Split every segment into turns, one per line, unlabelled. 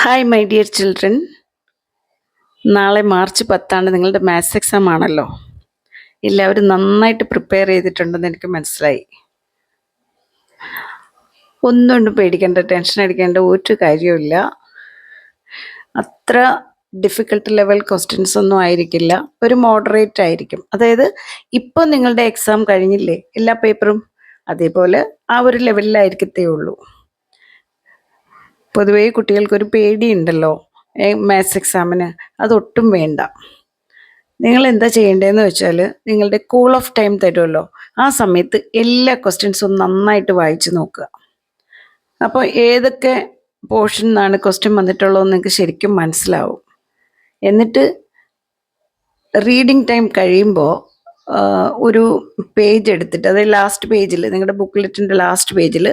Hi my dear children, നാളെ March 10 നിങ്ങളുടെ maths exam ആണല്ലോ. എല്ലാവരും നന്നായിട്ട് പ്രിപ്പയർ ചെയ്തിട്ടുണ്ടെന്ന് എനിക്ക് മനസ്സിലായി. ഒന്നും പേടിക്കേണ്ട, ടെൻഷൻ അടിക്കേണ്ട ഒരു കാര്യമില്ല. അത്ര ഡിഫിക്കൽട്ട് ലെവൽ ക്വസ്റ്റ്യൻസ് ഒന്നും ആയിരിക്കില്ല, ഒരു മോഡറേറ്റ് ആയിരിക്കും. അതായത് ഇപ്പോൾ നിങ്ങളുടെ എക്സാം കഴിഞ്ഞില്ലേ എല്ലാ പേപ്പറും, അതേപോലെ ആ ഒരു ലെവലിലായിരിക്കത്തേ ഉള്ളൂ. പൊതുവേ കുട്ടികൾക്കൊരു പേടിയുണ്ടല്ലോ മാത്സ് എക്സാമിന്, അതൊട്ടും വേണ്ട. നിങ്ങൾ എന്താ ചെയ്യേണ്ടതെന്ന് വെച്ചാൽ, നിങ്ങളുടെ കൂൾ ഓഫ് ടൈം തരുമല്ലോ, ആ സമയത്ത് എല്ലാ ക്വസ്റ്റ്യൻസും നന്നായിട്ട് വായിച്ച് നോക്കുക. അപ്പോൾ ഏതൊക്കെ പോർഷൻ നിന്നാണ് ക്വസ്റ്റ്യൻ വന്നിട്ടുള്ളതെന്ന് നിങ്ങൾക്ക് ശരിക്കും മനസ്സിലാവും. എന്നിട്ട് റീഡിങ് ടൈം കഴിയുമ്പോൾ ഒരു പേജ് എടുത്തിട്ട്, അതായത് ലാസ്റ്റ് പേജിൽ, നിങ്ങളുടെ ബുക്ക്ലെറ്റിൻ്റെ ലാസ്റ്റ് പേജിൽ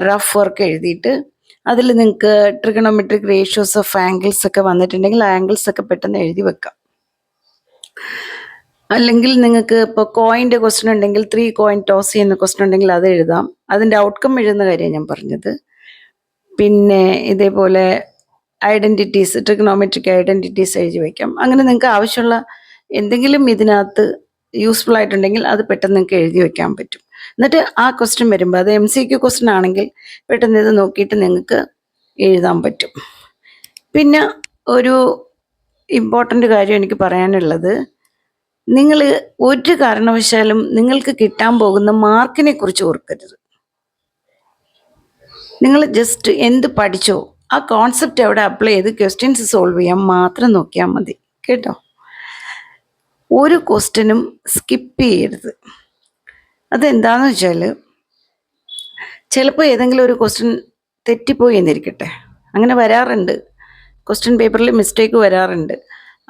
റഫ് വർക്ക് എഴുതിയിട്ട് അതിൽ നിങ്ങൾക്ക് ട്രിഗണോമെട്രിക് റേഷ്യോസ് ഓഫ് ആംഗിൾസ് ഒക്കെ വന്നിട്ടുണ്ടെങ്കിൽ ആംഗിൾസ് ഒക്കെ പെട്ടെന്ന് എഴുതി വെക്കാം. അല്ലെങ്കിൽ നിങ്ങൾക്ക് ഇപ്പോൾ കോയിൻ്റെ ക്വസ്റ്റ്യൻ ഉണ്ടെങ്കിൽ 3 കോയിൻ ടോസ് ചെയ്യുന്ന ക്വസ്റ്റ്യൻ ഉണ്ടെങ്കിൽ അത് എഴുതാം. അതിൻ്റെ ഔട്ട്കം എഴുതുന്ന കാര്യമാണ് ഞാൻ പറഞ്ഞത്. പിന്നെ ഇതേപോലെ ഐഡൻറ്റിറ്റീസ്, ട്രിഗണോമെട്രിക് ഐഡൻറ്റിറ്റീസ് എഴുതി വയ്ക്കാം. അങ്ങനെ നിങ്ങൾക്ക് ആവശ്യമുള്ള എന്തെങ്കിലും ഇതിനകത്ത് യൂസ്ഫുൾ ആയിട്ടുണ്ടെങ്കിൽ അത് പെട്ടെന്ന് നിങ്ങൾക്ക് എഴുതി വയ്ക്കാൻ പറ്റും. എന്നിട്ട് ആ ക്വസ്റ്റ്യൻ വരുമ്പോൾ, അത് MCQ ക്വസ്റ്റ്യൻ ആണെങ്കിൽ പെട്ടെന്ന് ഇത് നോക്കിയിട്ട് നിങ്ങൾക്ക് എഴുതാൻ പറ്റും. പിന്നെ ഒരു ഇമ്പോർട്ടൻ്റ് കാര്യം എനിക്ക് പറയാനുള്ളത്, നിങ്ങൾ ഒരു കാരണവശാലും നിങ്ങൾക്ക് കിട്ടാൻ പോകുന്ന മാർക്കിനെ കുറിച്ച് ഓർക്കരുത്. നിങ്ങൾ ജസ്റ്റ് എന്ത് പഠിച്ചോ ആ കോൺസെപ്റ്റ് അവിടെ അപ്ലൈ ചെയ്ത് ക്വസ്റ്റ്യൻസ് സോൾവ് ചെയ്യാൻ മാത്രം നോക്കിയാൽ മതി കേട്ടോ. ഒരു ക്വസ്റ്റ്യനും സ്കിപ്പ് ചെയ്യരുത്. അതെന്താണെന്ന് വെച്ചാൽ, ചിലപ്പോൾ ഏതെങ്കിലും ഒരു ക്വസ്റ്റ്യൻ തെറ്റിപ്പോയി എന്നിരിക്കട്ടെ, അങ്ങനെ വരാറുണ്ട്. ക്വസ്റ്റ്യൻ പേപ്പറിൽ മിസ്റ്റേക്ക് വരാറുണ്ട്.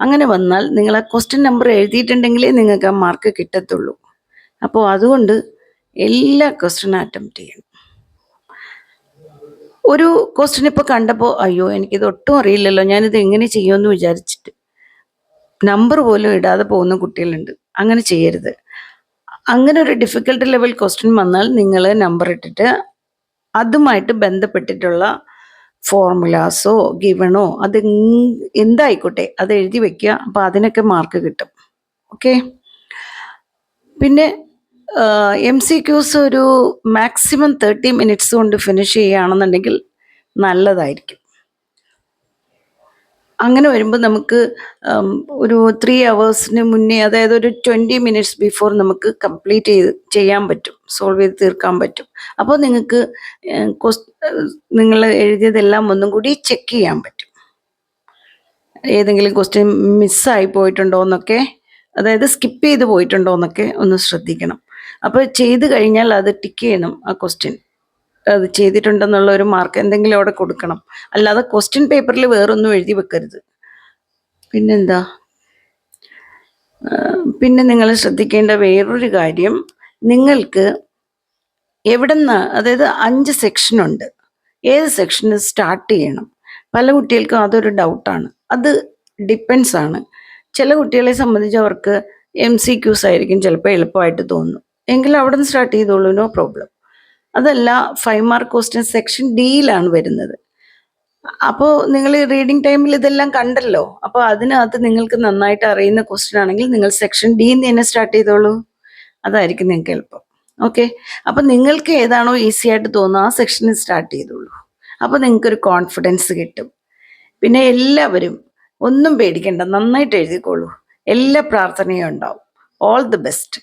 അങ്ങനെ വന്നാൽ നിങ്ങൾ ആ ക്വസ്റ്റ്യൻ നമ്പർ എഴുതിയിട്ടുണ്ടെങ്കിലേ നിങ്ങൾക്ക് ആ മാർക്ക് കിട്ടത്തുള്ളൂ. അപ്പോൾ അതുകൊണ്ട് എല്ലാ ക്വസ്റ്റ്യനും അറ്റംപ്റ്റ് ചെയ്യണം. ഒരു ക്വസ്റ്റ്യൻ ഇപ്പോൾ കണ്ടപ്പോൾ അയ്യോ എനിക്കിത് ഒട്ടും അറിയില്ലല്ലോ, ഞാനിത് എങ്ങനെ ചെയ്യുമെന്ന് വിചാരിച്ചിട്ട് നമ്പർ പോലും ഇടാതെ പോകുന്ന കുട്ടികളുണ്ട്. അങ്ങനെ ചെയ്യരുത്. അങ്ങനെ ഒരു ഡിഫിക്കൽട്ട് ലെവൽ ക്വസ്റ്റ്യൻ വന്നാൽ നിങ്ങൾ നമ്പർ ഇട്ടിട്ട് അതുമായിട്ട് ബന്ധപ്പെട്ടിട്ടുള്ള ഫോർമുലാസോ ഗിവണോ അത് എന്തായിക്കോട്ടെ അത് എഴുതി വെക്കുക. അപ്പോൾ അതിനൊക്കെ മാർക്ക് കിട്ടും. ഓക്കെ. പിന്നെ MCQs ഒരു മാക്സിമം 30 മിനിറ്റ്സ് കൊണ്ട് ഫിനിഷ് ചെയ്യുകയാണെന്നുണ്ടെങ്കിൽ നല്ലതായിരിക്കും. അങ്ങനെ വരുമ്പോൾ നമുക്ക് ഒരു 3 hours മുന്നേ, അതായത് ഒരു 20 minutes ബിഫോർ നമുക്ക് കംപ്ലീറ്റ് ചെയ്യാൻ പറ്റും, സോൾവ് ചെയ്ത് തീർക്കാൻ പറ്റും. അപ്പോൾ നിങ്ങൾക്ക് നിങ്ങൾ എഴുതിയതെല്ലാം ഒന്നും കൂടി ചെക്ക് ചെയ്യാൻ പറ്റും. ഏതെങ്കിലും ക്വസ്റ്റ്യൻ മിസ്സായി പോയിട്ടുണ്ടോ എന്നൊക്കെ, അതായത് സ്കിപ്പ് ചെയ്ത് പോയിട്ടുണ്ടോ എന്നൊക്കെ ഒന്ന് ശ്രദ്ധിക്കണം. അപ്പോൾ ചെയ്ത് കഴിഞ്ഞാൽ അത് ടിക്ക് ചെയ്യണം. ആ ക്വസ്റ്റ്യൻ അത് ചെയ്തിട്ടുണ്ടെന്നുള്ള ഒരു മാർക്ക് എന്തെങ്കിലും അവിടെ കൊടുക്കണം. അല്ലാതെ ക്വസ്റ്റ്യൻ പേപ്പറിൽ വേറൊന്നും എഴുതി വെക്കരുത്. പിന്നെന്താ, പിന്നെ നിങ്ങൾ ശ്രദ്ധിക്കേണ്ട വേറൊരു കാര്യം, നിങ്ങൾക്ക് എവിടെന്ന്, അതായത് 5 സെക്ഷനുണ്ട്, ഏത് സെക്ഷന് സ്റ്റാർട്ട് ചെയ്യണം. പല കുട്ടികൾക്കും അതൊരു ഡൗട്ടാണ്. അത് ഡിപ്പെൻസ് ആണ്. ചില കുട്ടികളെ സംബന്ധിച്ച് അവർക്ക് MCQs ആയിരിക്കും ചിലപ്പോൾ എളുപ്പമായിട്ട് തോന്നും, എങ്കിൽ അവിടെ നിന്ന് സ്റ്റാർട്ട് ചെയ്തോളൂ, നോ പ്രോബ്ലം. അതല്ല 5 മാർക്ക് ക്വസ്റ്റ്യൻ സെക്ഷൻ ഡിയിലാണ് വരുന്നത്. അപ്പോൾ നിങ്ങൾ റീഡിങ് ടൈമിൽ ഇതെല്ലാം കണ്ടല്ലോ. അപ്പോൾ അതിനകത്ത് നിങ്ങൾക്ക് നന്നായിട്ട് അറിയുന്ന ക്വസ്റ്റ്യൻ ആണെങ്കിൽ നിങ്ങൾ സെക്ഷൻ ഡിന്ന് തന്നെ സ്റ്റാർട്ട് ചെയ്തോളൂ, അതായിരിക്കും നിങ്ങൾക്ക് എളുപ്പം. ഓക്കെ. അപ്പം നിങ്ങൾക്ക് ഏതാണോ ഈസി ആയിട്ട് തോന്നുന്നത് ആ സെക്ഷനിൽ സ്റ്റാർട്ട് ചെയ്തോളൂ. അപ്പോൾ നിങ്ങൾക്കൊരു കോൺഫിഡൻസ് കിട്ടും. പിന്നെ എല്ലാവരും ഒന്നും പേടിക്കണ്ട, നന്നായിട്ട് എഴുതിക്കോളൂ. എല്ലാ പ്രാർത്ഥനയും ഉണ്ടാവും. All the best.